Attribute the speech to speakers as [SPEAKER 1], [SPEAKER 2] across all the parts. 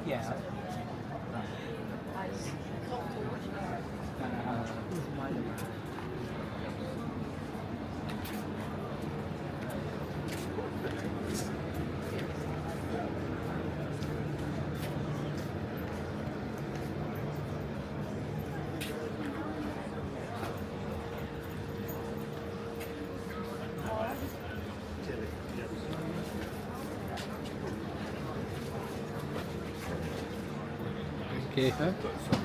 [SPEAKER 1] Yeah. Okay, huh? So.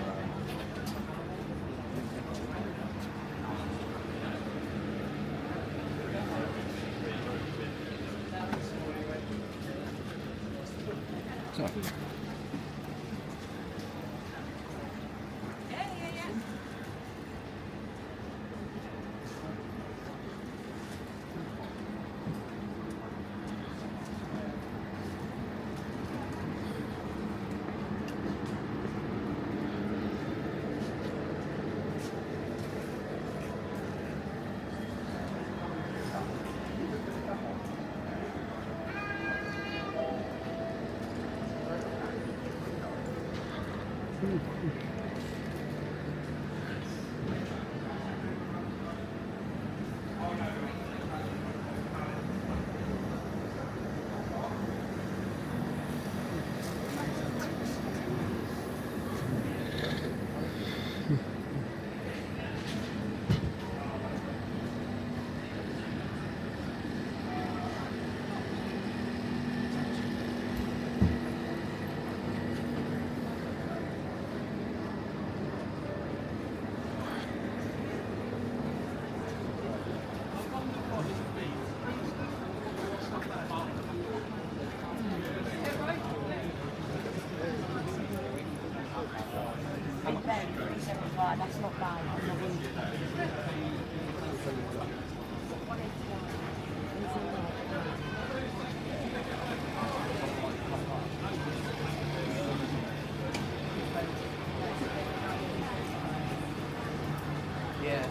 [SPEAKER 1] That's not bad. Yeah.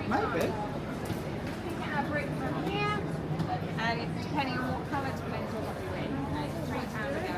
[SPEAKER 1] Maybe.
[SPEAKER 2] From here, and it's depending on what colour, depends on what you're in. It's £3 a go.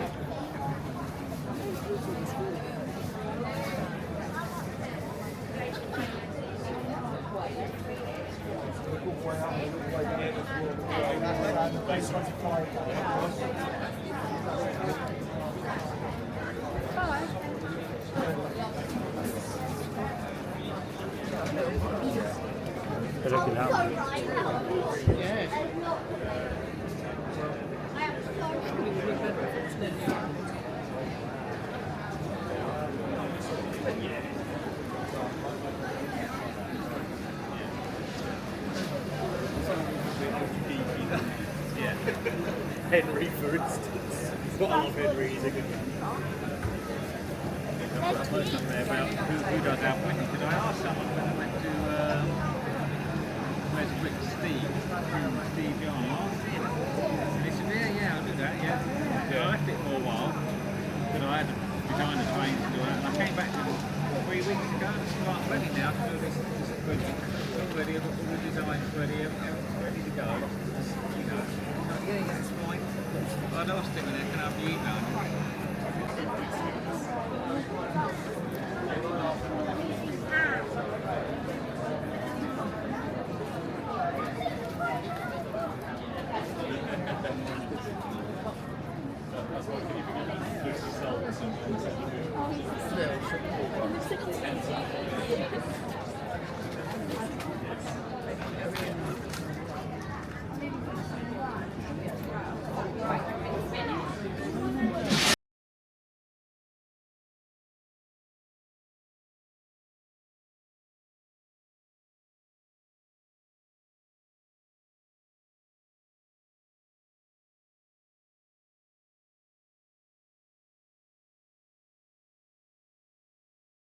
[SPEAKER 3] Henry, for instance. He's got a lot of Henry, he's a good man.
[SPEAKER 4] I've got a post up there about who does our winning, because I asked someone when I went to where's Quick Steve, Steve Young, I asked him, and he said, yeah, I'll do that, yeah. So I left it for a while, because I had to design the train to do it, and I came back 3 weeks ago, and it's like ready now to do this project. It's all ready, I've got all the designs ready, everything's ready to go. You know, yeah, that's fine. I lost him and I can have the email.